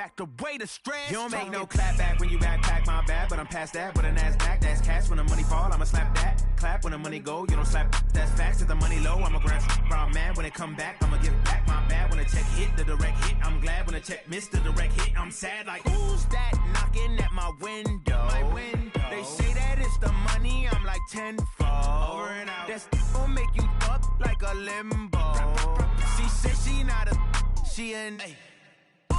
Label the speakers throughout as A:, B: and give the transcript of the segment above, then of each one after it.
A: back, the way to stress.
B: You don't make no clap back when you backpack, my bad, but I'm past that with a NASDAQ. That's cash when the money fall, I'ma slap that. Clap when the money go, you don't slap. That's facts. If the money low, I'ma grab. Brown man when it come back, I'ma give back my bad. When the check hit, the direct hit. I'm glad when the check missed the direct hit. I'm sad like, who's that knocking at my window? They say that it's the money, I'm like tenfold. Over and out. That's gon' make you up like a limbo. She said she not a, she an. Ooh,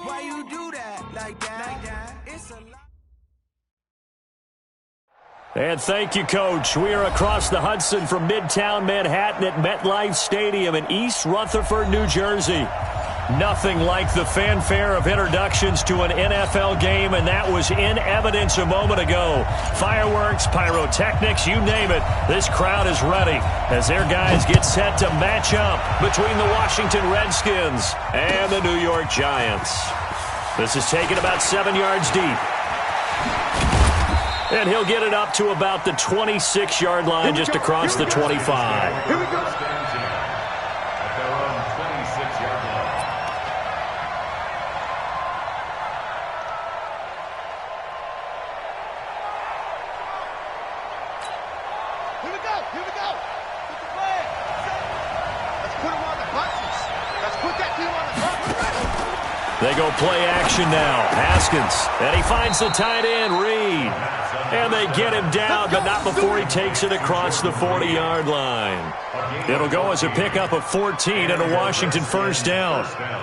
B: why you do that like that? It's a lot.
C: And thank you, Coach. We are across the Hudson from Midtown Manhattan at MetLife Stadium in East Rutherford, New Jersey. Nothing like the fanfare of introductions to an NFL game, and that was in evidence a moment ago. Fireworks, pyrotechnics, you name it. This crowd is ready as their guys get set to match up between the Washington Redskins and the New York Giants. This is taken about 7 yards deep. And he'll get it up to about the 26-yard line, just across the 25.
D: Here we go. At their own 26-yard line.
E: Here we go. Put the flag. Let's put them on the buses. Let's put that team on the buses.
C: They go play action now. Haskins. And he finds the tight end, Reed. And they get him down, but not before he takes it across the 40-yard line. It'll go as a pickup of 14 and a Washington first down.
E: Ready,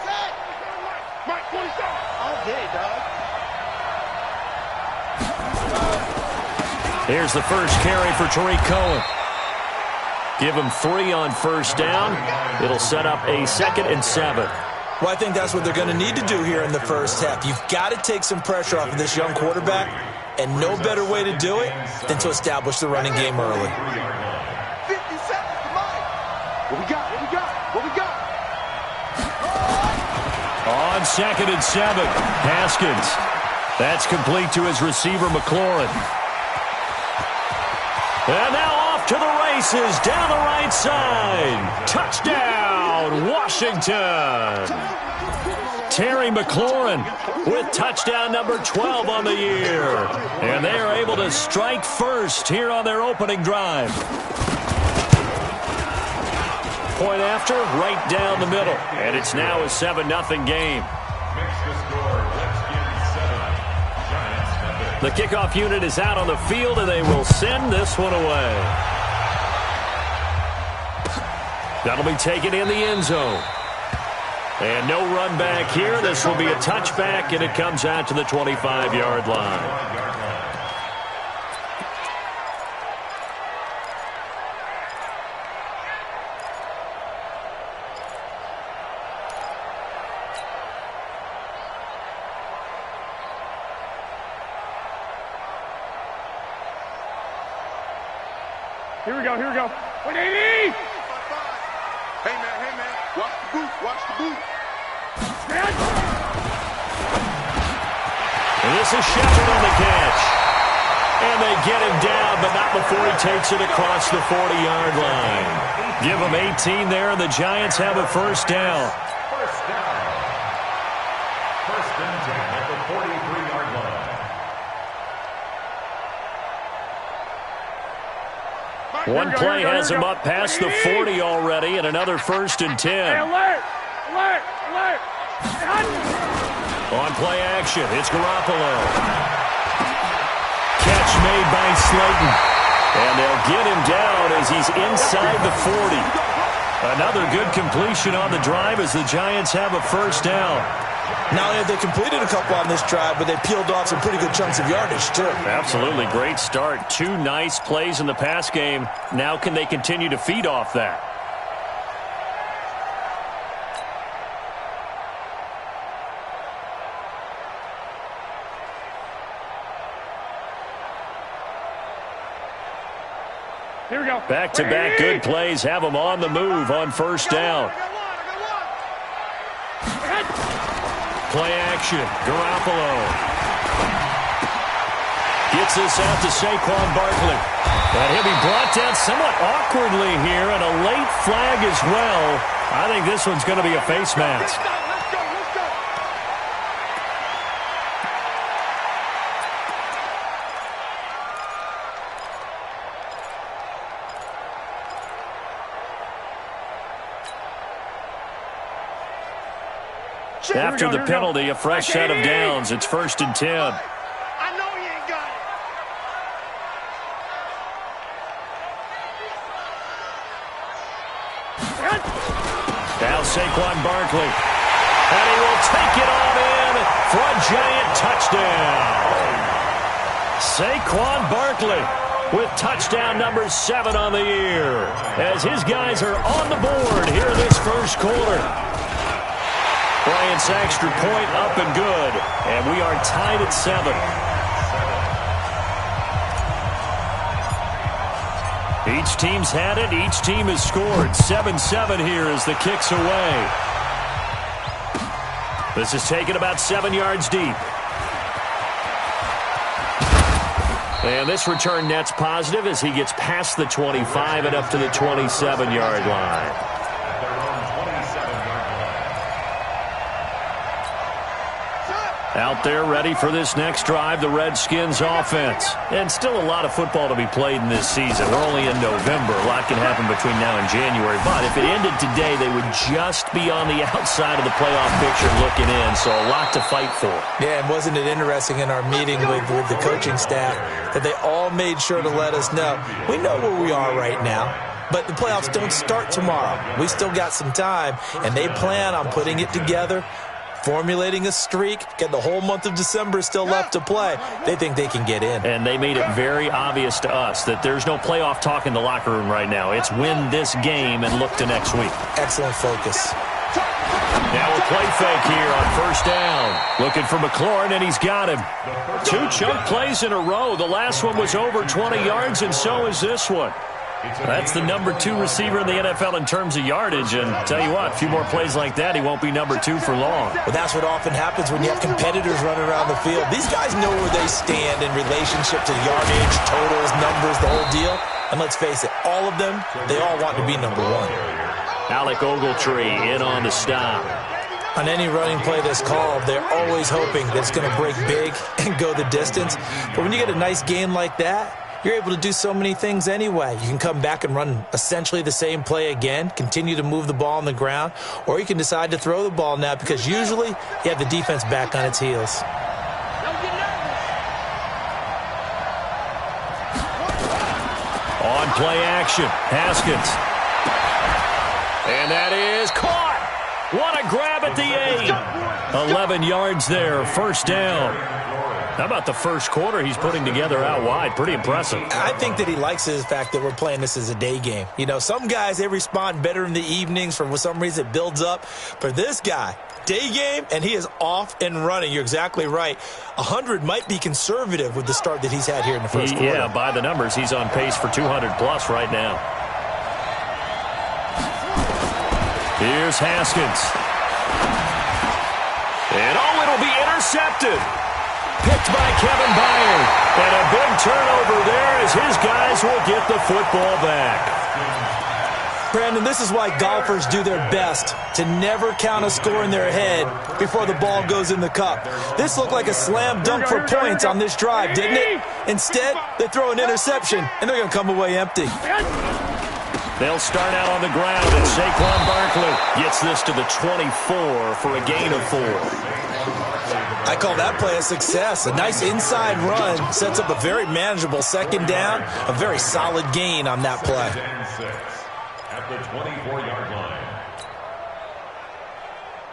E: set. Mike, 47. All day, dog.
C: Here's the first carry for Tariq Cohen. Give him 3 on first down. It'll set up a 2nd and 7.
F: Well, I think that's what they're going to need to do here in the first half. You've got to take some pressure off of this young quarterback, and no better way to do it than to establish the running game early.
E: 50 seconds to mine. What we got?
C: On 2nd and 7, Haskins. That's complete to his receiver, McLaurin. And now off to the races down the right side. Touchdown, Washington. Terry McLaurin with touchdown number 12 on the year. And they are able to strike first here on their opening drive. Point after, right down the middle. And it's now a 7-0 game.
D: Makes the score. Redskins 7. Giants nothing.
C: The kickoff unit is out on the field, and they will send this one away. That'll be taken in the end zone. And no run back here. This will be a touchback, and it comes out to the 25-yard line.
G: Here we go. 180!
E: Hey, man. Watch the boot.
C: And this is Shepard on the catch. And they get him down, but not before he takes it across the 40-yard line. Give him 18 there, and the Giants have a first down.
D: First down. First and 10 at the 43-yard line.
C: One play has him up past the 40 already, and another first and 10.
G: Alert!
C: On play action, it's Garoppolo. Catch made by Slayton. And they'll get him down as he's inside the 40. Another good completion on the drive as the Giants have a first down.
F: Not only have they completed a couple on this drive, but they peeled off some pretty good chunks of yardage, too.
C: Absolutely great start. 2 nice plays in the pass game. Now can they continue to feed off that?
G: Here we go.
C: Back-to-back good plays have them on the move on first down. Play action. Garoppolo gets this out to Saquon Barkley. But he'll be brought down somewhat awkwardly here, and a late flag as well. I think this one's going to be a face mask.
E: Let's go.
C: After the penalty, a fresh set of downs. It's 1st and 10.
E: I know he ain't got it.
C: Now Saquon Barkley. And he will take it on in for a giant touchdown. Saquon Barkley with touchdown number 7 on the year, as his guys are on the board here this first quarter. Bryant's extra point up and good, and we are tied at 7. Each team's had it. Each team has scored. 7-7 here as the kick's away. This is taken about 7 yards deep. And this return net's positive as he gets past the 25 and up to the 27-yard line. Out there ready for this next drive, the Redskins offense. And still a lot of football to be played in this season. We're only in November. A lot can happen between now and January. But if it ended today, they would just be on the outside of the playoff picture looking in. So a lot to fight for.
F: Yeah, and wasn't it interesting in our meeting with the coaching staff that they all made sure to let us know, we know where we are right now. But the playoffs don't start tomorrow. We still got some time, and they plan on putting it together, formulating a streak, getting the whole month of December still left to play. They think they can get in.
C: And they made it very obvious to us that there's no playoff talk in the locker room right now. It's win this game and look to next week.
F: Excellent focus.
C: Now a play fake here on 1st down. Looking for McLaurin, and he's got him. 2 chunk plays in a row. The last one was over 20 yards, and so is this one. That's the number 2 receiver in the NFL in terms of yardage, and tell you what, a few more plays like that, he won't be number 2 for long.
F: Well, that's what often happens when you have competitors running around the field. These guys know where they stand in relationship to yardage, totals, numbers, the whole deal. And let's face it, all of them, they all want to be number 1.
C: Alec Ogletree in on the stop.
F: On any running play that's called, they're always hoping that it's going to break big and go the distance. But when you get a nice game like that, you're able to do so many things anyway. You can come back and run essentially the same play again, continue to move the ball on the ground, or you can decide to throw the ball now because usually you have the defense back on its heels.
C: On play action, Haskins. And that is caught. What a grab at the 8. 11 yards there, 1st down. How about the first quarter he's putting together out wide? Pretty impressive.
F: I think that he likes the fact that we're playing this as a day game. You know, some guys, they respond better in the evenings. For some reason, it builds up. For this guy, day game, and he is off and running. You're exactly right. 100 might be conservative with the start that he's had here in the first quarter.
C: Yeah, by the numbers, he's on pace for 200-plus right now. Here's Haskins. And, it'll be intercepted. Picked by Kevin Byard. And a big turnover there as his guys will get the football back.
F: Brandon, this is why golfers do their best to never count a score in their head before the ball goes in the cup. This looked like a slam dunk for points on this drive, didn't it? Instead, they throw an interception, and they're going to come away empty.
C: They'll start out on the ground, and Saquon Barkley gets this to the 24 for a gain of 4.
F: I call that play a success. A nice inside run sets up a very manageable 2nd down, a very solid gain on that play.
D: At the 24-yard line.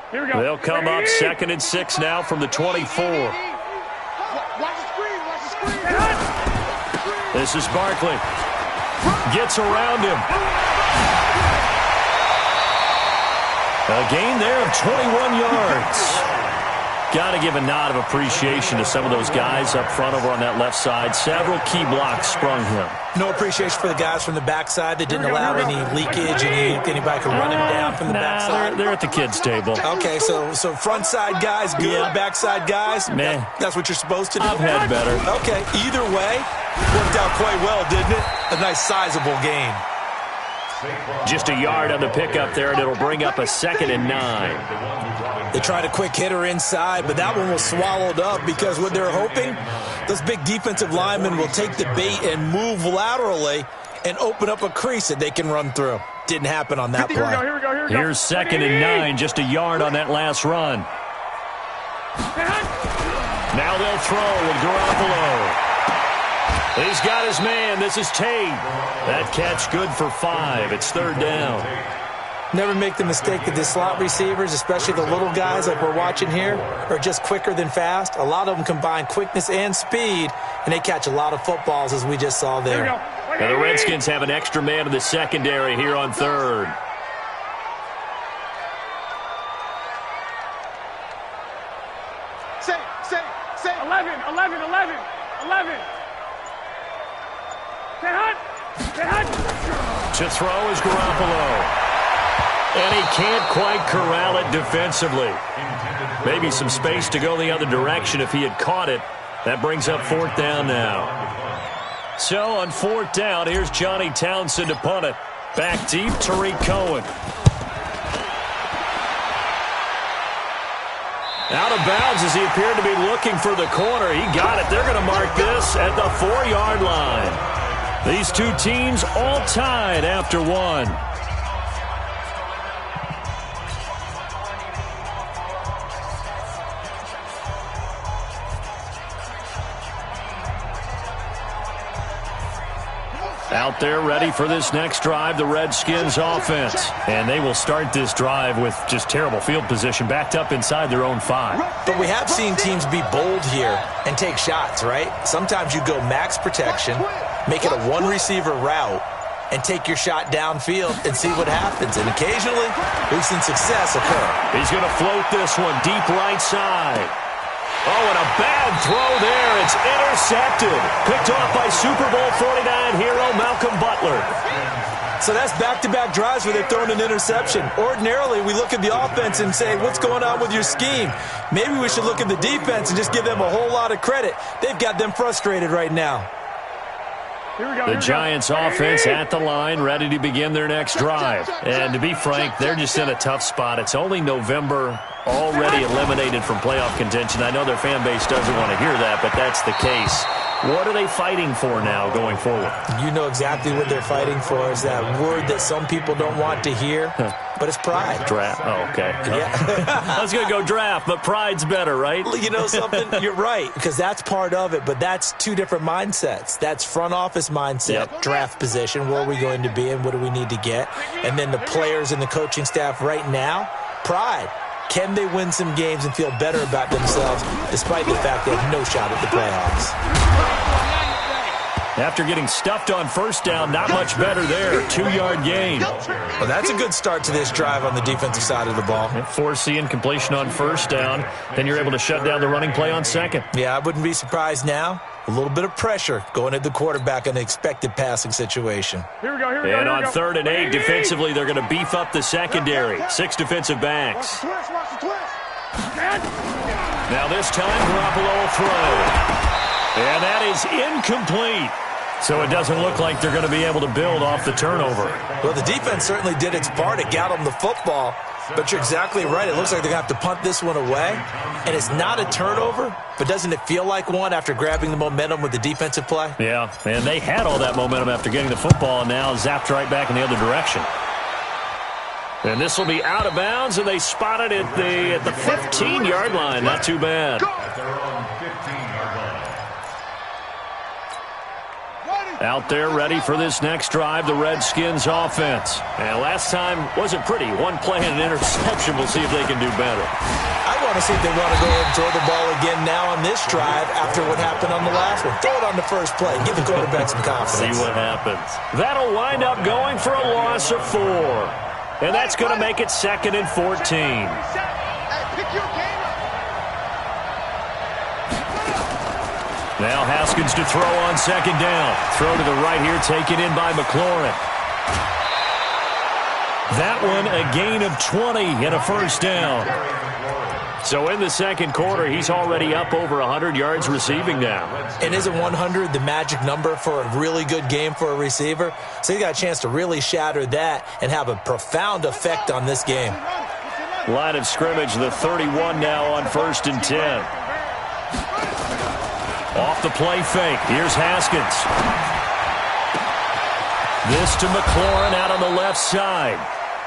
G: Here we go.
C: They'll come up 2nd and 6 now from the 24.
E: Watch the screen, watch the screen.
C: This is Barkley. Gets around him. A gain there of 21 yards. Got to give a nod of appreciation to some of those guys up front over on that left side. Several key blocks sprung him.
F: No appreciation for the guys from the backside that didn't allow any leakage and anybody could run him down from the backside.
C: They're at the kids' table.
F: Okay, so front side guys good,
C: Yeah.
F: backside guys,
C: Meh.
F: that's what you're supposed to do.
C: I've had better.
F: Okay, either way, worked out quite well, didn't it? a nice sizable gain.
C: Just a yard on the pickup there, and it'll bring up a 2nd and 9.
F: They tried a quick hitter inside, but that one was swallowed up because what they're hoping, those big defensive linemen will take the bait and move laterally and open up a crease that they can run through. Didn't happen on that play.
G: Here we go.
C: Here's 2nd and 9, just a yard on that last run. Now they'll throw with Garoppolo. He's got his man. This is Tate. That catch good for 5. It's 3rd down.
F: Never make the mistake that the slot receivers, especially the little guys like we're watching here, are just quicker than fast. A lot of them combine quickness and speed, and they catch a lot of footballs, as we just saw there.
C: Now the Redskins have an extra man in the secondary here on 3rd.
E: Say.
G: 11.
C: To throw is Garoppolo. And he can't quite corral it defensively. Maybe some space to go the other direction if he had caught it. That brings up 4th down now. So on 4th down, here's Johnny Townsend to punt it. Back deep, Tariq Cohen. Out of bounds as he appeared to be looking for the corner. He got it. They're going to mark this at the 4-yard line. These two teams all tied after 1. Out there ready for this next drive, the Redskins offense. And they will start this drive with just terrible field position, backed up inside their own 5.
F: But we have seen teams be bold here and take shots, right? Sometimes you go max protection, make it a one-receiver route, and take your shot downfield and see what happens. And occasionally, we've seen success occur.
C: He's going to float this one deep right side. Oh, and a bad throw there. It's intercepted. Picked off by Super Bowl 49 hero Malcolm Butler.
F: So that's back-to-back drives where they're throwing an interception. Ordinarily, we look at the offense and say, what's going on with your scheme? Maybe we should look at the defense and just give them a whole lot of credit. They've got them frustrated right now.
C: The Giants offense at the line, ready to begin their next drive. And to be frank, they're just in a tough spot. It's only November, already eliminated from playoff contention. I know their fan base doesn't want to hear that, but that's the case. What are they fighting for now going forward?
F: You know exactly what they're fighting for. Is that word that some people don't want to hear, but it's pride.
C: Draft. Oh, okay.
F: Yeah.
C: I was going to go draft, but pride's better, right?
F: You know something? You're right, because that's part of it, but that's two different mindsets. That's front office mindset, draft position, where are we going to be and what do we need to get? And then the players and the coaching staff right now, pride. Can they win some games and feel better about themselves despite the fact they have no shot at the playoffs?
C: After getting stuffed on 1st down, not much better there. 2-yard gain.
F: Well, that's a good start to this drive on the defensive side of the ball.
C: Force the incompletion on 1st down. Then you're able to shut down the running play on 2nd.
F: Yeah, I wouldn't be surprised now. A little bit of pressure going at the quarterback in an expected passing situation.
G: Here we go.
C: And on 3rd and 8, defensively, they're going to beef up the secondary. 6 defensive backs.
E: Watch the twist.
C: Now this time, Garoppolo will throw. And that is incomplete. So it doesn't look like they're going to be able to build off the turnover.
F: Well, the defense certainly did its part. It got them the football. But you're exactly right. It looks like they're going to have to punt this one away. And it's not a turnover, but doesn't it feel like one after grabbing the momentum with the defensive play?
C: Yeah, and they had all that momentum after getting the football and now zapped right back in the other direction. And this will be out of bounds, and they spot it at the 15-yard line. Not too bad. Out there ready for this next drive, the Redskins offense. And last time wasn't pretty. One play and an interception. We'll see if they can do better.
F: I want to see if they want to go ahead and throw the ball again now on this drive after what happened on the last one. Throw it on the first play. Give the quarterback some confidence.
C: See what happens. That'll wind up going for a loss of 4. And that's going to make it 2nd and 14.
E: Hey, pick your game up.
C: Now Haskins to throw on 2nd down. Throw to the right here, taken in by McLaurin. That one a gain of 20 and a 1st down. So in the second quarter, he's already up over 100 yards receiving now.
F: And isn't 100 the magic number for a really good game for a receiver? So he got a chance to really shatter that and have a profound effect on this game.
C: Line of scrimmage, the 31 now on 1st and 10. Off the play fake. Here's Haskins. This to McLaurin out on the left side.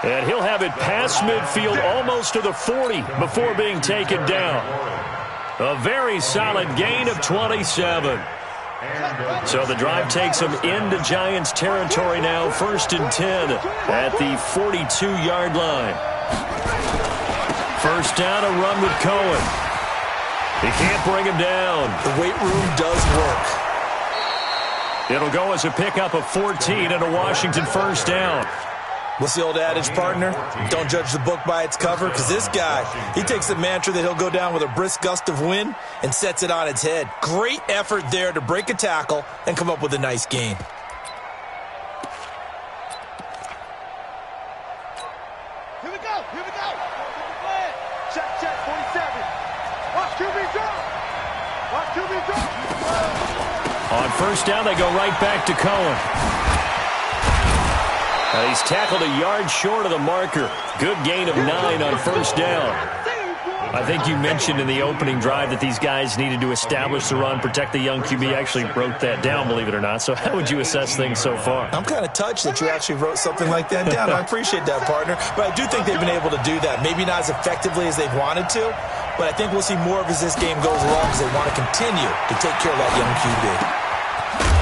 C: And he'll have it past midfield almost to the 40 before being taken down. A very solid gain of 27. So the drive takes him into Giants territory now, 1st and 10 at the 42-yard line. First down, a run with Cohen. He can't bring him down.
F: The weight room does work.
C: It'll go as a pickup of 14 and a Washington first down.
F: What's the old adage, partner? Don't judge the book by its cover, because this guy, he takes the mantra that he'll go down with a brisk gust of wind and sets it on its head. Great effort there to break a tackle and come up with a nice gain.
E: Here we go, here we go. Check, check, 47. Watch QB drop. Watch QB drop.
C: On first down, they go right back to Cohen. He's tackled a yard short of the marker. Good gain of 9 on first down. I think you mentioned in the opening drive that these guys needed to establish the run, protect the young QB. Actually wrote that down, believe it or not. So how would you assess things so far?
F: I'm kind of touched that you actually wrote something like that down. I appreciate that, partner. But I do think they've been able to do that. Maybe not as effectively as they've wanted to, but I think we'll see more of as this game goes along because they want to continue to take care of that young QB.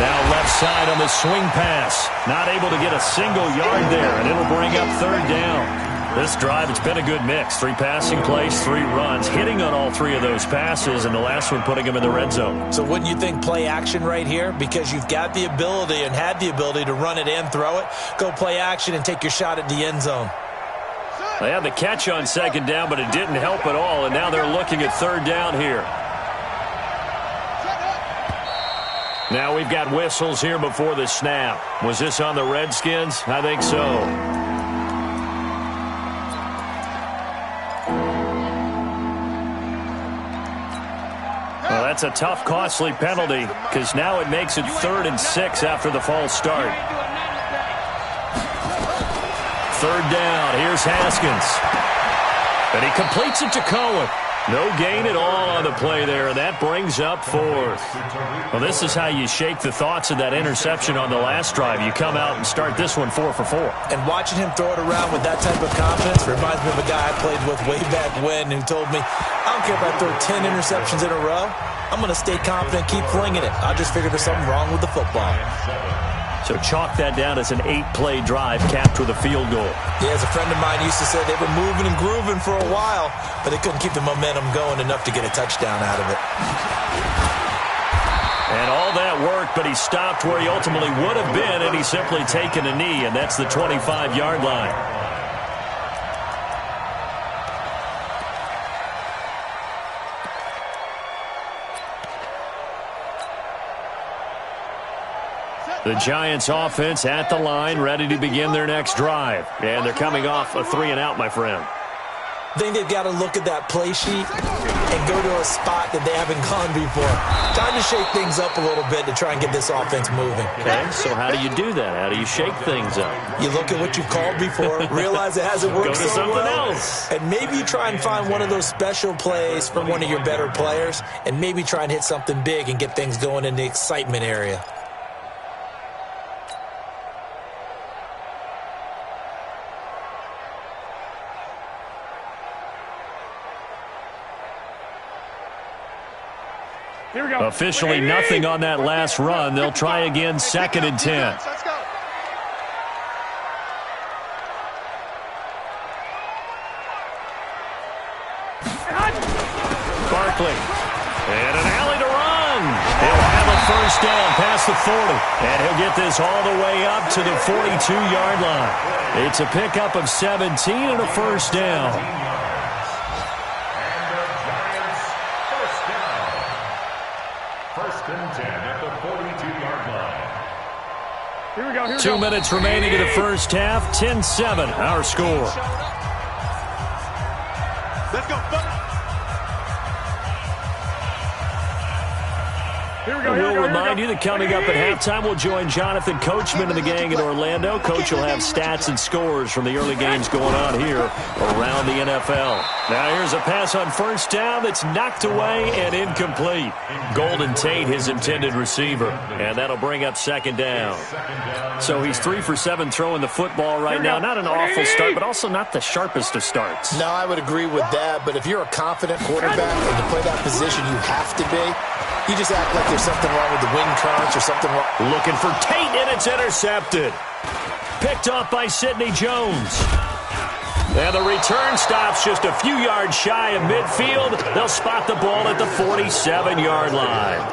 C: Now left side on the swing pass. Not able to get a single yard there, and it'll bring up 3rd down. This drive, it's been a good mix. 3 passing plays, 3 runs, hitting on all 3 of those passes, and the last one putting him in the red zone.
F: So wouldn't you think play action right here? Because you've got the ability and had the ability to run it and throw it. Go play action and take your shot at the end zone.
C: They had the catch on 2nd down, but it didn't help at all, and now they're looking at 3rd down here. Now we've got whistles here before the snap. Was this on the Redskins? I think so. Well, that's a tough, costly penalty because now it makes it 3rd and 6 after the false start. 3rd down. Here's Haskins. And he completes it to Cohen. No gain at all on the play there, and that brings up 4th. Well, this is how you shake the thoughts of that interception on the last drive. You come out and start this one 4 for 4.
F: And watching him throw it around with that type of confidence reminds me of a guy I played with way back when who told me, I don't care if I throw 10 interceptions in a row. I'm going to stay confident, keep flinging it. I just figured there's something wrong with the football.
C: So chalk that down as an 8-play drive capped with a field goal.
F: Yeah, as a friend of mine used to say, they were moving and grooving for a while, but they couldn't keep the momentum going enough to get a touchdown out of it.
C: And all that worked, but he stopped where he ultimately would have been, and he's simply taken a knee, and that's the 25-yard line. The Giants offense at the line, ready to begin their next drive. And they're coming off a 3-and-out, my friend.
F: I think they've got to look at that play sheet and go to a spot that they haven't gone before. Time to shake things up a little bit to try and get this offense moving.
C: Okay, so how do you do that? How do you shake things up?
F: You look at what you've called before, realize it hasn't worked so well. Go to something else. And maybe you try and find one of those special plays from one of your better players, and maybe try and hit something big and get things going in the excitement area.
G: Here we go.
C: Officially nothing on that last run. They'll try again, 2nd and 10.
E: Let's go.
C: Barkley. And an alley to run. He'll have a first down past the 40. And he'll get this all the way up to the 42-yard line. It's a pickup of 17 and a first down.
G: Here we go. Here we
C: 2
G: go.
C: minutes remaining in the first half. 10-7, our score.
E: Let's go.
C: We'll remind you that coming up at halftime, we'll join Jonathan Coachman and the gang in Orlando. Coach will have stats and scores from the early games going on here around the NFL. Now here's a pass on first down that's knocked away and incomplete. Golden Tate, his intended receiver, and that'll bring up second down. So he's 3 for 7 throwing the football right now. Not an awful start, but also not the sharpest of starts.
F: No, I would agree with that, but if you're a confident quarterback and to play that position, you have to be. You just act like there's something wrong with the wind currents or something wrong.
C: Looking for Tate, and it's intercepted. Picked off by Sidney Jones. And the return stops just a few yards shy of midfield. They'll spot the ball at the 47-yard line.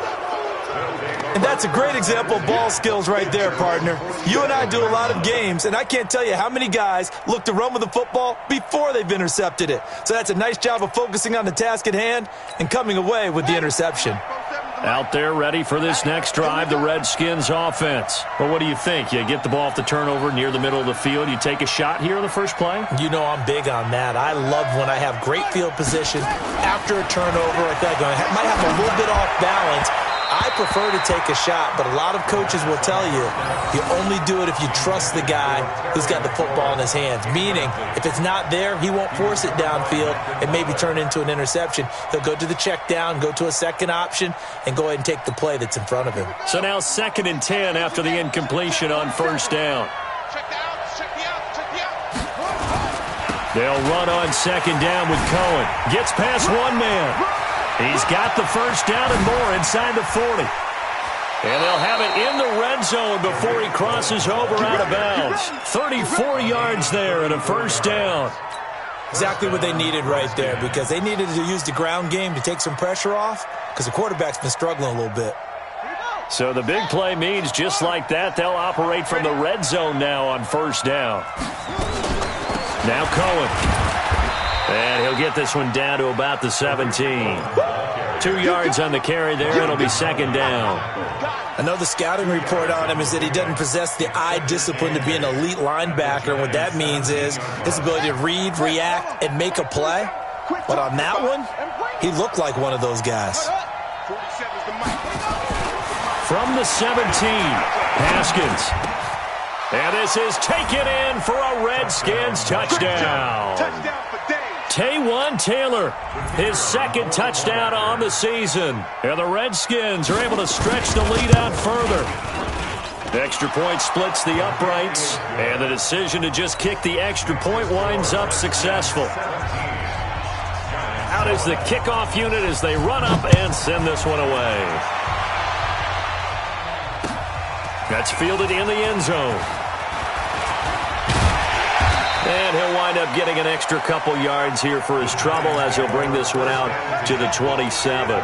F: And that's a great example of ball skills right there, partner. You and I do a lot of games, and I can't tell you how many guys look to run with the football before they've intercepted it. So that's a nice job of focusing on the task at hand and coming away with the interception.
C: Out there ready for this next drive, the Redskins offense. Well, what do you think? You get the ball off the turnover near the middle of the field. You take a shot here on the first play?
F: You know I'm big on that. I love when I have great field position after a turnover like that. I might have a little bit off balance. I prefer to take a shot, but a lot of coaches will tell you only do it if you trust the guy who's got the football in his hands. Meaning, if it's not there, he won't force it downfield and maybe turn into an interception. He'll go to the check down, go to a second option, and go ahead and take the play that's in front of him.
C: So now 2nd and 10 after the incompletion on first down. They'll run on second down with Cohen. Gets past one man. He's got the first down and more inside the 40. And they'll have it in the red zone before he crosses over out of bounds. 34 yards there and a first down.
F: Exactly what they needed right there, because they needed to use the ground game to take some pressure off because the quarterback's been struggling a little bit.
C: So the big play means just like that, they'll operate from the red zone now on first down. Now Cohen. And he'll get this one down to about the 17. 2 yards on the carry there. It'll be second down.
F: I know the scouting report on him is that he doesn't possess the eye discipline to be an elite linebacker. And what that means is his ability to read, react, and make a play. But on that one, he looked like one of those guys.
C: From the 17, Haskins. And this is taken in for a Redskins touchdown. Taywan Taylor, his 2nd touchdown on the season. And the Redskins are able to stretch the lead out further. Extra point splits the uprights, and the decision to just kick the extra point winds up successful. Out is the kickoff unit as they run up and send this one away. That's fielded in the end zone. And he'll wind up getting an extra couple yards here for his trouble as he'll bring this one out to the 27.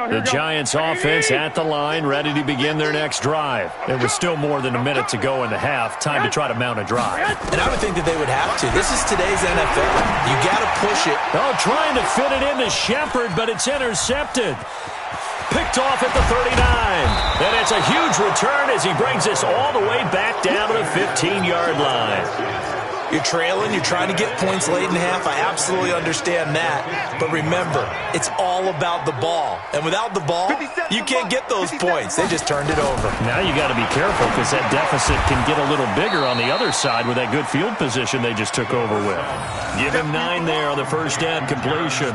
C: The Giants offense at the line, ready to begin their next drive. There was still more than a minute to go in the half. Time to try to mount a drive.
F: And I would think that they would have to. This is today's NFL. You got to push it.
C: Oh, trying to fit it into Shepard, but it's intercepted. Picked off at the 39. And it's a huge return as he brings this all the way back down to the 15-yard line.
F: You're trailing. You're trying to get points late in half. I absolutely understand that. But remember, it's all about the ball. And without the ball, you can't get those points. They just turned it over.
C: Now you got to be careful because that deficit can get a little bigger on the other side with that good field position they just took over with. Give him 9 there on the first down completion.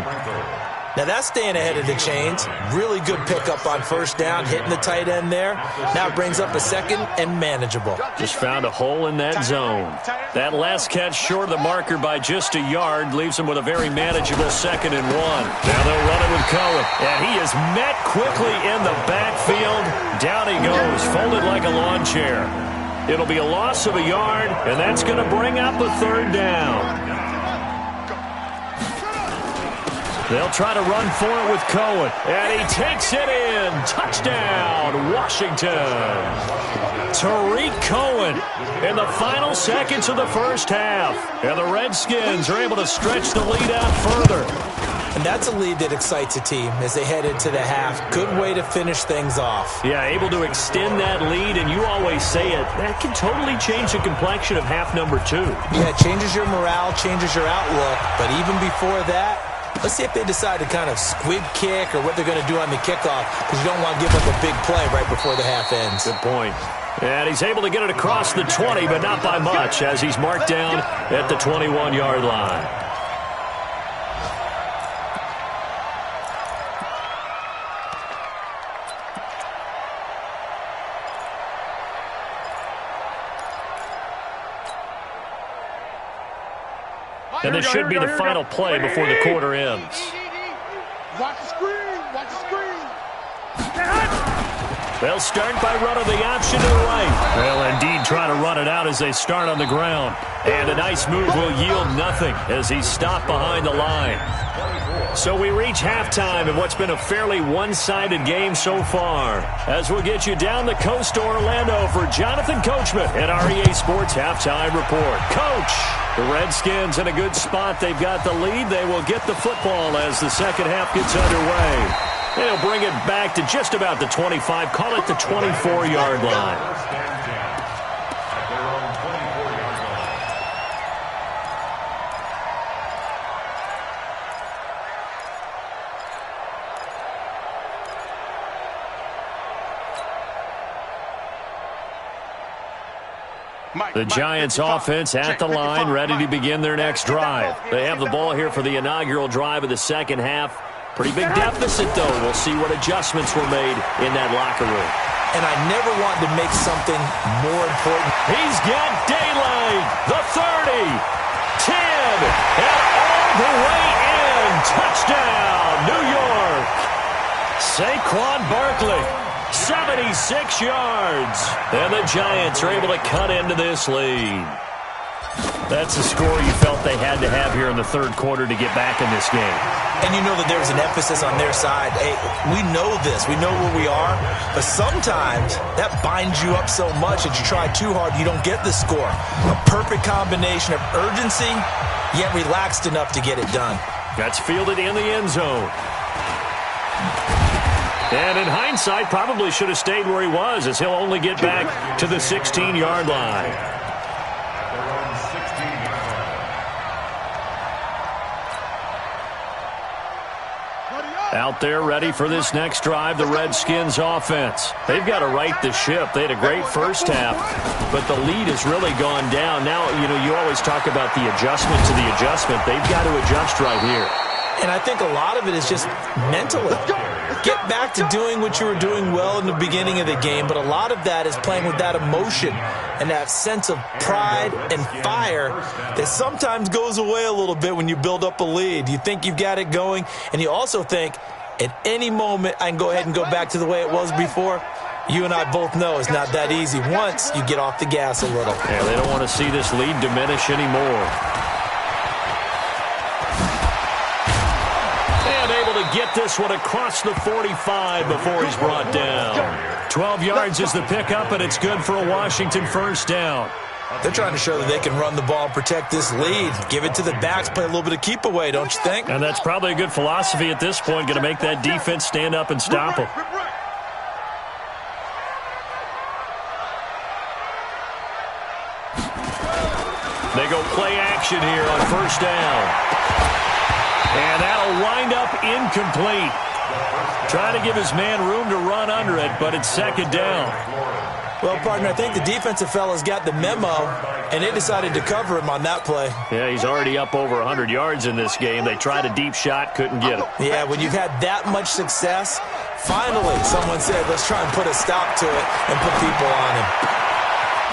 F: Now that's staying ahead of the chains. Really good pickup on first down, hitting the tight end there. Now it brings up a second and manageable.
C: Just found a hole in that zone. That last catch short of the marker by just a yard leaves him with a very manageable 2nd and 1. Now they'll run it with Cohen. And he is met quickly in the backfield. Down he goes, folded like a lawn chair. It'll be a loss of a yard, and that's going to bring up a 3rd down. They'll try to run for it with Cohen. And he takes it in. Touchdown, Washington. Tariq Cohen in the final seconds of the first half. And the Redskins are able to stretch the lead out further.
F: And that's a lead that excites a team as they head into the half. Good way to finish things off.
C: Yeah, able to extend that lead, and you always say it, that can totally change the complexion of half number 2.
F: Yeah, it changes your morale, changes your outlook. But even before that, let's see if they decide to kind of squib kick or what they're going to do on the kickoff, because you don't want to give up a big play right before the half ends.
C: Good point. And he's able to get it across the 20, but not by much, as he's marked down at the 21-yard line. And this should be the final play before the quarter ends.
E: Watch the screen. Watch the screen.
C: They'll start by running the option to the right. They'll indeed try to run it out as they start on the ground. And a nice move will yield nothing as he's stopped behind the line. So we reach halftime in what's been a fairly one-sided game so far. As we'll get you down the coast to Orlando for Jonathan Coachman at our EA Sports Halftime Report. Coach, the Redskins in a good spot. They've got the lead. They will get the football as the second half gets underway. They'll bring it back to just about the 25, call it the 24-yard line. The Giants offense at the line, ready to begin their next drive. They have the ball here for the inaugural drive of the second half. Pretty big deficit, though. We'll see what adjustments were made in that locker room.
F: And I never wanted to make something more important.
C: He's got daylight. The 30, 10, and all the way in. Touchdown, New York. Saquon Barkley. 76 yards. And the Giants are able to cut into this lead. That's a score you felt they had to have here in the third quarter to get back in this game.
F: And you know that there's an emphasis on their side. Hey, we know this. We know where we are. But sometimes that binds you up so much that you try too hard, you don't get the score. A perfect combination of urgency, yet relaxed enough to get it done.
C: That's fielded in the end zone. And in hindsight, probably should have stayed where he was, as he'll only get back to the 16-yard line. Out there ready for this next drive, the Redskins offense. They've got to right the ship. They had a great first half, but the lead has really gone down. Now, you always talk about the adjustment to the adjustment. They've got to adjust right here.
F: And I think a lot of it is just mentally. Get back to doing what you were doing well in the beginning of the game, but a lot of that is playing with that emotion and that sense of pride and fire that sometimes goes away a little bit when you build up a lead. You think you've got it going, and you also think at any moment I can go ahead and go back to the way it was before. You and I both know it's not that easy once you get off the gas a little.
C: Yeah, they don't want to see this lead diminish anymore. Get this one across the 45 before he's brought down. 12 yards is the pickup, and it's good for a Washington first down.
F: They're trying to show that they can run the ball and protect this lead. Give it to the backs, play a little bit of keep away, don't you think?
C: And that's probably a good philosophy at this point, going to make that defense stand up and stop them. They go play action here on first down. And that'll wind up incomplete. Trying to give his man room to run under it, but it's second down.
F: Well, partner, I think the defensive fellas got the memo, and they decided to cover him on that play.
C: Yeah, he's already up over 100 yards in this game. They tried a deep shot, couldn't get him.
F: Yeah, when you've had that much success, finally someone said, let's try and put a stop to it and put people on him.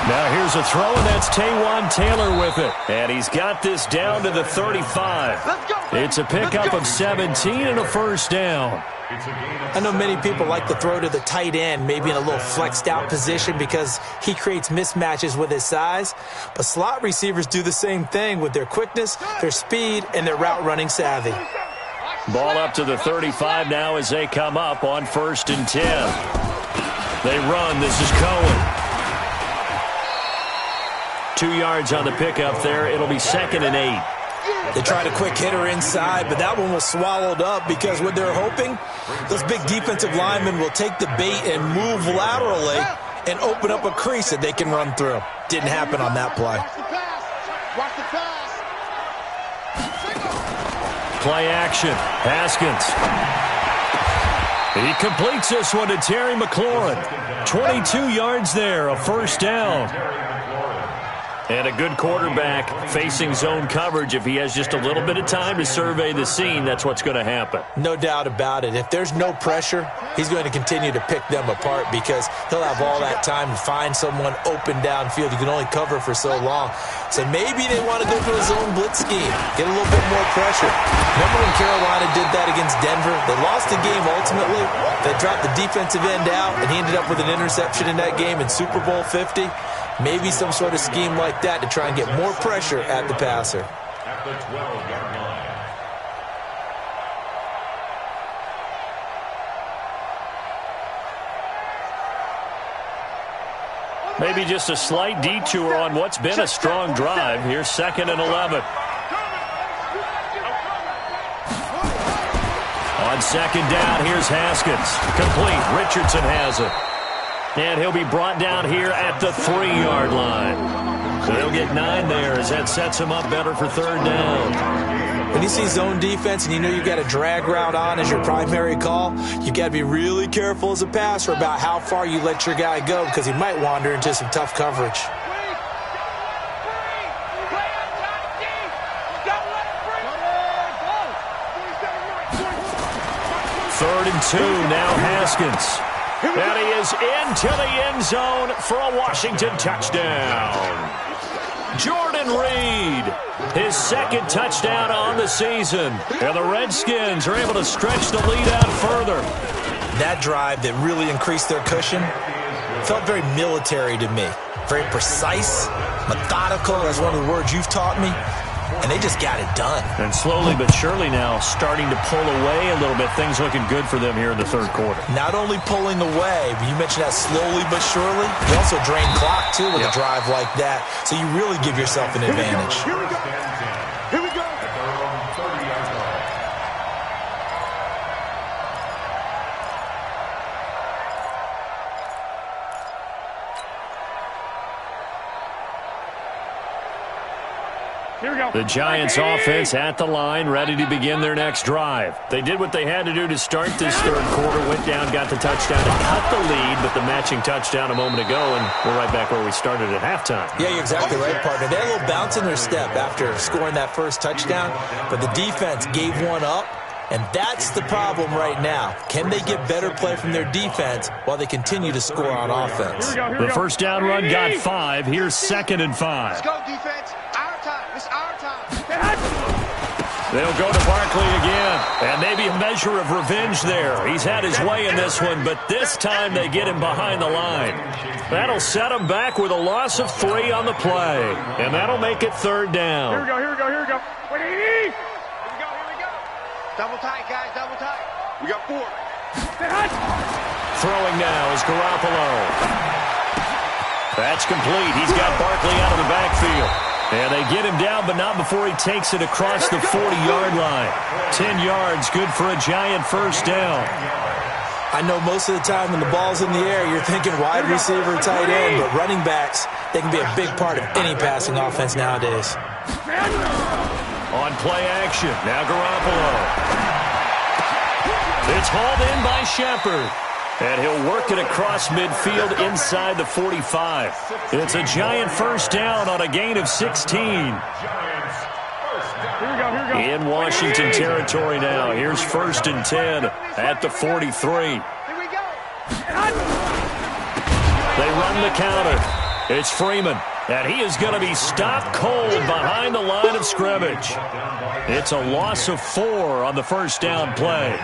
C: Now here's a throw, and that's Taywan Taylor with it. And he's got this down to the 35. It's a pickup of 17 and a first down.
F: I know many people like to throw to the tight end, maybe in a little flexed out position because he creates mismatches with his size. But slot receivers do the same thing with their quickness, their speed, and their route running savvy.
C: Ball up to the 35 now as they come up on 1st and 10. They run. This is Cohen. 2 yards on the pickup there. It'll be 2nd and 8.
F: They tried a quick hitter inside, but that one was swallowed up because what they're hoping, those big defensive linemen will take the bait and move laterally and open up a crease that they can run through. Didn't happen on that play.
E: Watch the pass.
C: Play action. Haskins. He completes this one to Terry McLaurin. 22 yards there, a 1st down. And a good quarterback facing zone coverage. If he has just a little bit of time to survey the scene, that's what's going to happen.
F: No doubt about it. If there's no pressure, he's going to continue to pick them apart because he'll have all that time to find someone open downfield. You can only cover for so long. So maybe they want to go to a zone blitz scheme, get a little bit more pressure. Remember when Carolina did that against Denver? They lost the game ultimately. They dropped the defensive end out, and he ended up with an interception in that game in Super Bowl 50. Maybe some sort of scheme like that to try and get more pressure at the passer.
D: At the 12-yard line.
C: Maybe just a slight detour on what's been a strong drive. Here's 2nd and 11. On 2nd down, here's Haskins. Complete. Richardson has it. And he'll be brought down here at the 3-yard line. So they'll get 9 there as that sets him up better for 3rd down.
F: When you see zone defense and you know you've got a drag route on as your primary call, you've got to be really careful as a passer about how far you let your guy go because he might wander into some tough coverage.
C: 3rd and 2, now Haskins. And he is into the end zone for a Washington touchdown. Jordan Reed, his 2nd touchdown on the season. And the Redskins are able to stretch the lead out further.
F: That drive that really increased their cushion felt very military to me. Very precise, methodical, that's one of the words you've taught me. And they just got it done.
C: And slowly but surely now starting to pull away a little bit. Things looking good for them here in the 3rd quarter.
F: Not only pulling away, but you mentioned that slowly but surely. You also drain clock, too, with a drive like that. So you really give yourself an advantage.
E: Here we go. Here we go.
D: At their own 30-yard line.
G: Here we go.
C: The Giants offense at the line, ready to begin their next drive. They did what they had to do to start this 3rd quarter, went down, got the touchdown, and cut the lead, but the matching touchdown a moment ago, and we're right back where we started at halftime.
F: Yeah, you're exactly right, partner. They had a little bounce in their step after scoring that first touchdown, but the defense gave one up, and that's the problem right now. Can they get better play from their defense while they continue to score on offense?
G: Here we
C: The
G: go.
C: first down run got 5. Here's 2nd and 5.
E: Let's go, defense. Our time. It's our time.
C: They'll go to Barkley again, and maybe a measure of revenge there. He's had his way in this one, but this time they get him behind the line. That'll set him back with a loss of 3 on the play, and that'll make it 3rd down.
G: Here we go. Here we go. Here we go. Wait,
E: Here we go. Here we go. Double tight, guys. Double tight. We got 4.
C: Throwing now is Garoppolo. That's complete. He's got Barkley out of the backfield. And they get him down, but not before he takes it across the 40-yard line. 10 yards, good for a Giant 1st down.
F: I know most of the time when the ball's in the air, you're thinking wide receiver, tight end, but running backs, they can be a big part of any passing offense nowadays.
C: On play action, now Garoppolo. It's hauled in by Shepard. And he'll work it across midfield inside the 45. It's a Giant 1st down on a gain of 16.
G: Here we go. Here we go.
C: In Washington territory now. Here's 1st and 10 at the 43.
E: Here we go.
C: They run the counter. It's Freeman. And he is going to be stopped cold behind the line of scrimmage. It's a loss of 4 on the first down play.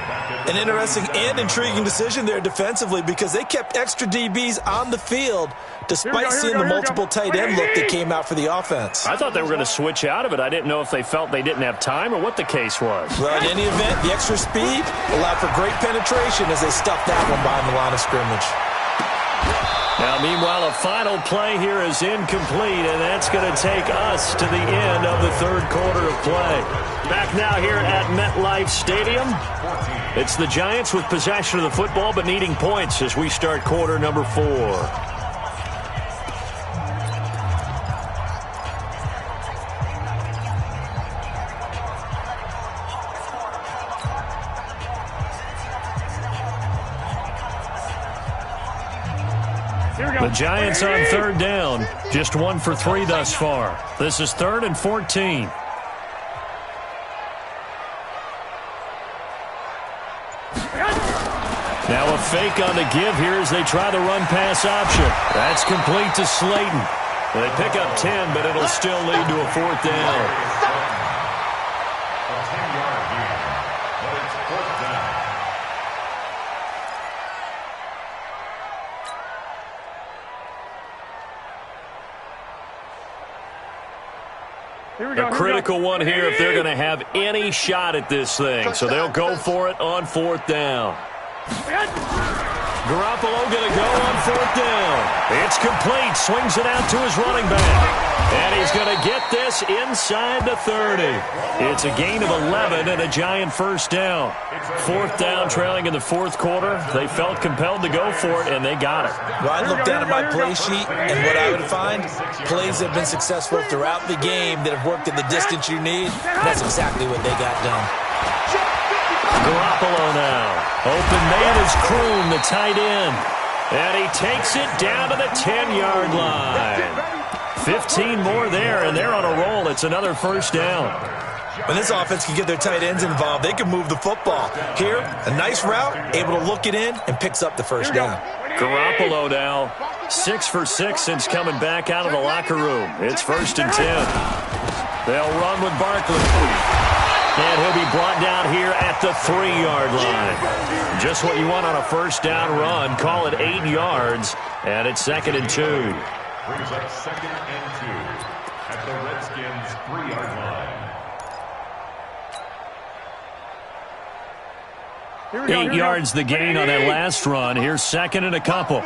F: An interesting and intriguing decision there defensively because they kept extra DBs on the field despite seeing the multiple tight end look that came out for the offense.
C: I thought they were going to switch out of it. I didn't know if they felt they didn't have time or what the case was.
F: Well, in any event, the extra speed allowed for great penetration as they stuffed that one behind the line of scrimmage.
C: Now, meanwhile, a final play here is incomplete, and that's going to take us to the end of the third quarter of play. Back now here at MetLife Stadium. It's the Giants with possession of the football but needing points as we start quarter number 4. The Giants on third down, just 1 for 3 thus far. This is 3rd and 14. Now a fake on the give here as they try the run-pass option. That's complete to Slayton. They pick up 10, but it'll still lead to a 4th down. A critical one here if they're going to have any shot at this thing. So they'll go for it on 4th down. Garoppolo going to go on 4th down. It's complete. Swings it out to his running back. And he's going to get this inside the 30. It's a gain of 11 and a Giant first down. 4th down, trailing in the 4th quarter. They felt compelled to go for it, and they got it.
F: Well, I looked down at my play sheet, and what I would find, plays that have been successful throughout the game that have worked at the distance you need. That's exactly what they got done.
C: Garoppolo now. Open man is Kroon, the tight end. And he takes it down to the 10-yard line. 15 more there, and they're on a roll. It's another first down.
F: When this offense can get their tight ends involved, they can move the football. Here, a nice route, able to look it in, and picks up the first down.
C: Garoppolo now, 6 for 6 since coming back out of the locker room. It's 1st and 10. They'll run with Barkley. And he'll be brought down here at the 3-yard line. Just what you want on a first down run. Call it 8 yards, and it's 2nd and 2.
D: Brings up 2nd and 2 at the Redskins' 3-yard line.
C: 8 yards the gain on that last run. Here's 2nd and a couple.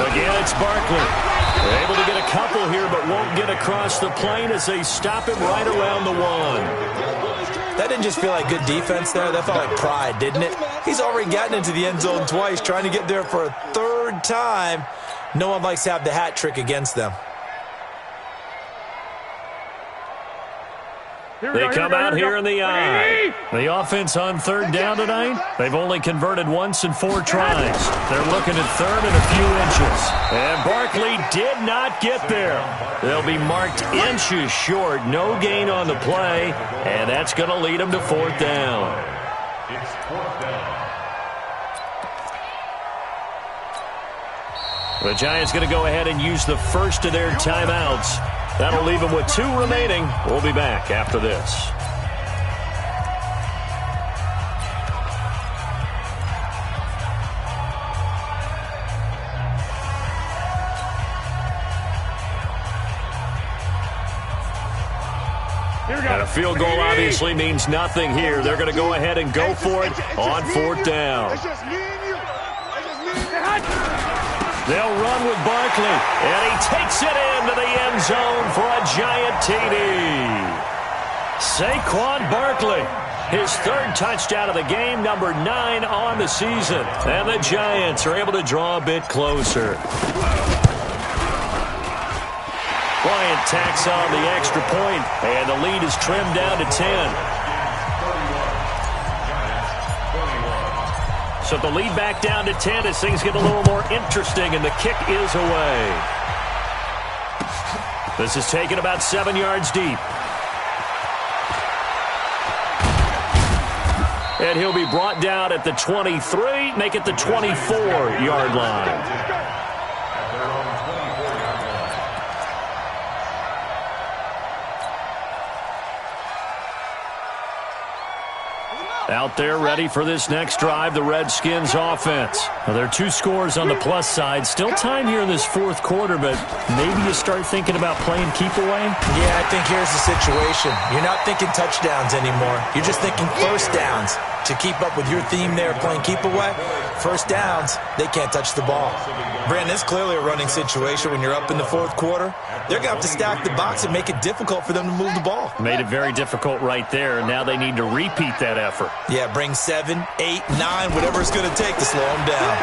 C: Again, it's Barkley. They're able to get a couple here, but won't get across the plane as they stop him right around the 1.
F: That didn't just feel like good defense there. That felt like pride, didn't it? He's already gotten into the end zone twice, trying to get there for a 3rd time. No one likes to have the hat trick against them.
C: They come out here in the eye. The offense on 3rd down tonight, they've only converted once in 4 tries. They're looking at 3rd and a few inches. And Barkley did not get there. They'll be marked inches short. No gain on the play, and that's going to lead them to 4th down.
D: It's 4th down.
C: The Giants going to go ahead and use the first of their timeouts. That'll leave them with 2 remaining. We'll be back after this. And a field goal obviously means nothing here. They're going to go ahead and go for it on 4th down. They'll run with Barkley, and he takes it into the end zone for a Giant TD. Saquon Barkley, his 3rd touchdown of the game, number 9 on the season. And the Giants are able to draw a bit closer. Bryant tacks on the extra point, and the lead is trimmed down to 10. So the lead back down to 10 as things get a little more interesting, and the kick is away. This is taken about 7 yards deep. And he'll be brought down at the 23, make it the 24-yard line. Out there ready for this next drive, the Redskins offense. Well, there are 2 scores on the plus side. Still time here in this fourth quarter, but maybe you start thinking about playing keep away?
F: Yeah, I think here's the situation. You're not thinking touchdowns anymore. You're just thinking first downs. To keep up with your theme there, playing keep away, first downs, they can't touch the ball. Brandon, it's clearly a running situation when you're up in the fourth quarter. They're going to have to stack the box and make it difficult for them to move the ball.
C: Made it very difficult right there. Now they need to repeat that effort.
F: Yeah, bring 7, 8, 9, whatever it's going to take to slow them down.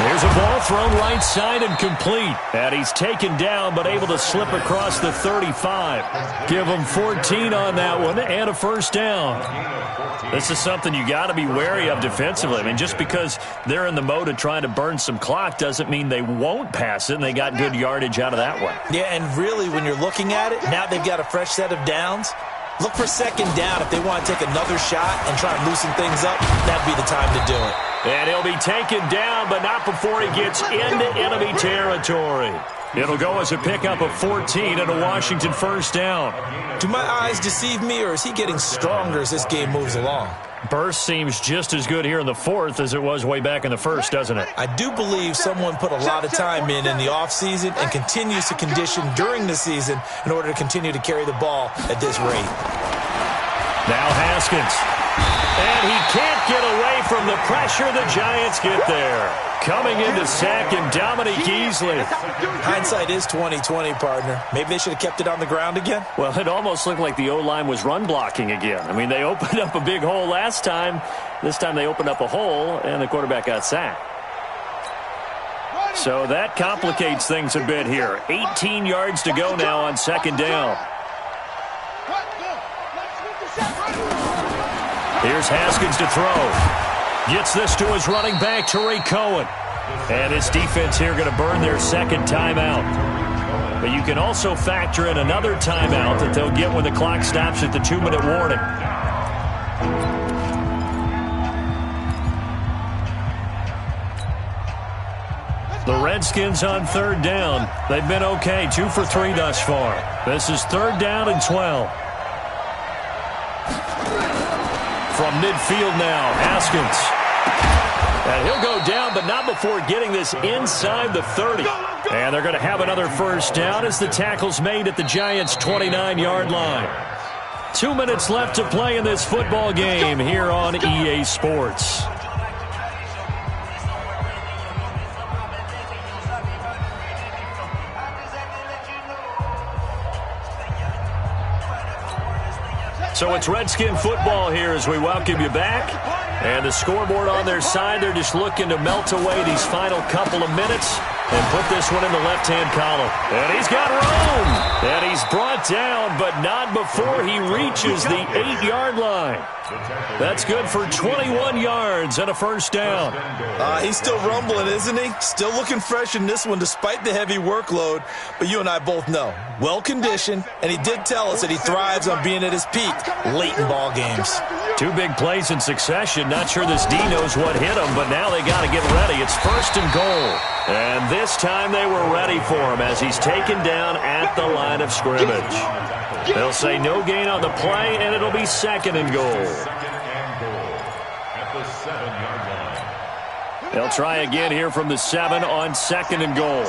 C: Here's a ball thrown right side and complete. And he's taken down but able to slip across the 35. Give him 14 on that one and a first down. This is something you got to be wary of defensively. I mean, just because they're in the mode of trying to burn some clock doesn't mean they won't pass it, and they got good yardage out of that one.
F: Yeah, and really, when you're looking at it, now they've got a fresh set of downs. Look for second down. If they want to take another shot and try and loosen things up, that'd be the time to do it.
C: And he'll be taken down, but not before he gets into enemy territory. It'll go as a pickup of 14 and a Washington first down.
F: Do my eyes deceive me, or is he getting stronger as this game moves along?
C: Burst seems just as good here in the fourth as it was way back in the first, doesn't it?
F: I do believe someone put a lot of time in the offseason and continues to condition during the season in order to continue to carry the ball at this rate.
C: Now Haskins. And he can't get away from the pressure. The Giants get there. Coming in to sack him, Dominique Easley.
F: Hindsight is 20/20, partner. Maybe they should have kept it on the ground again.
C: Well, it almost looked like the O-line was run blocking again. I mean, they opened up a big hole last time. This time they opened up a hole, and the quarterback got sacked. So that complicates things a bit here. 18 yards to go now on second down. Here's Haskins to throw. Gets this to his running back, Tariq Cohen. And his defense here going to burn their second timeout. But you can also factor in another timeout that they'll get when the clock stops at the 2-minute warning. The Redskins on third down. They've been okay, 2 for 3 thus far. This is third down and 12. From midfield now, Haskins. And he'll go down, but not before getting this inside the 30. And they're going to have another first down as the tackle's made at the Giants' 29-yard line. 2 minutes left to play in this football game here on EA Sports. So it's Redskin football here as we welcome you back. And the scoreboard on their side, they're just looking to melt away these final couple of minutes and put this one in the left-hand column. And he's got room. And he's brought down, but not before he reaches the 8-yard line. That's good for 21 yards and a first down.
F: He's still rumbling, isn't he? Still looking fresh in this one despite the heavy workload. But you and I both know, well-conditioned, and he did tell us that he thrives on being at his peak late in ball games.
C: 2 big plays in succession. Not sure this D knows what hit him, but now they got to get ready. It's first and goal. And this time they were ready for him as he's taken down at the line of scrimmage. They'll say no gain on the play, and it'll be second and goal.
D: At the 7-yard line.
C: They'll try again here from the 7 on second and goal.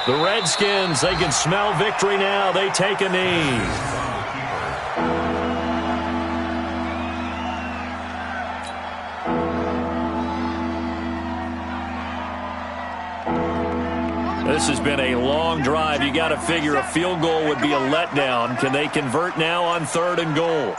C: The Redskins, they can smell victory now. They take a knee. This has been a long drive. You got to figure a field goal would be a letdown. Can they convert now on third and goal?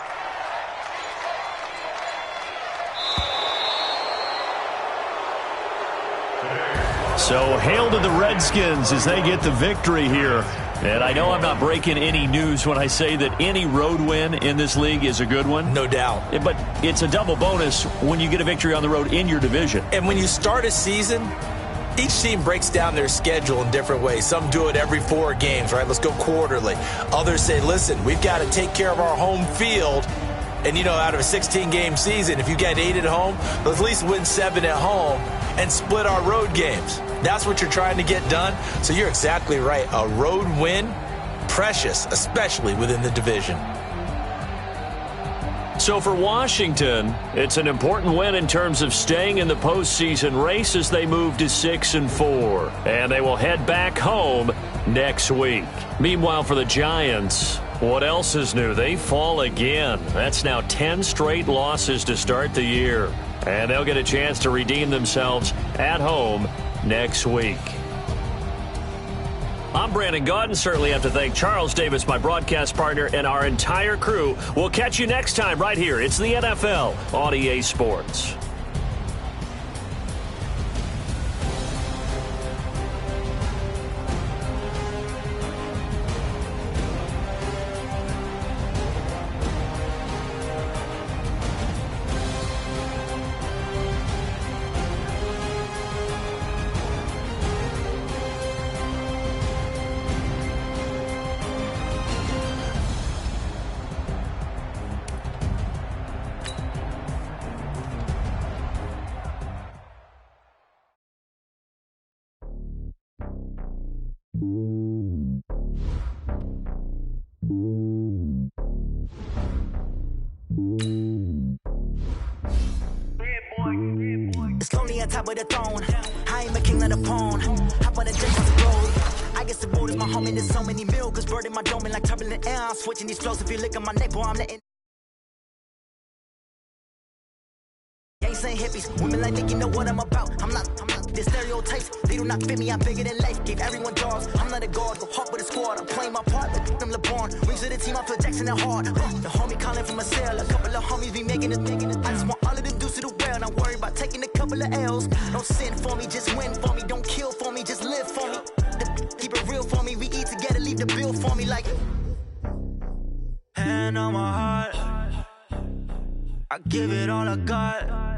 C: So hail to the Redskins as they get the victory here. And I know I'm not breaking any news when I say that any road win in this league is a good one.
F: No doubt.
C: But it's a double bonus when you get a victory on the road in your division.
F: And when you start a season, each team breaks down their schedule in different ways. Some do it every 4 games, right? Let's go quarterly. Others say, listen, we've got to take care of our home field. And, you know, out of a 16-game season, if you get 8 at home, let's at least win 7 at home and split our road games. That's what you're trying to get done. So you're exactly right. A road win precious, especially within the division.
C: So for Washington, it's an important win in terms of staying in the postseason race as they move to 6-4. And they will head back home next week. Meanwhile, for the Giants, what else is new? They fall again. That's now 10 straight losses to start the year. And they'll get a chance to redeem themselves at home next week. I'm Brandon Gaudin. Certainly have to thank Charles Davis, my broadcast partner, and our entire crew. We'll catch you next time right here. It's the NFL on EA Sports.
A: It's lonely on top of the throne. I ain't a king of the pawn. Hop on the jet on the road. I guess the road is my home and there's so many milk. Bird in my dome and like turbulent air. I'm switching these flows. If you look at my neck, boy, I'm letting. Ain't saying hippies, women like think you know what I'm about. I'm not the stereotypes, they do not fit me. I'm bigger than life, gave everyone dogs. I'm not a guard, go hard with a squad. I'm playing my part, like I'm LeBron. Rings of the team, I feel Jackson and hard. The homie calling from a cell, a couple of homies be making it. I just want all of them dudes to do well. Don't worry about taking a couple of L's. Don't sin for me, just win for me. Don't kill for me, just live for me. Keep it real for me, we eat together, leave the bill for me like. Hand on my heart, I give it all I got.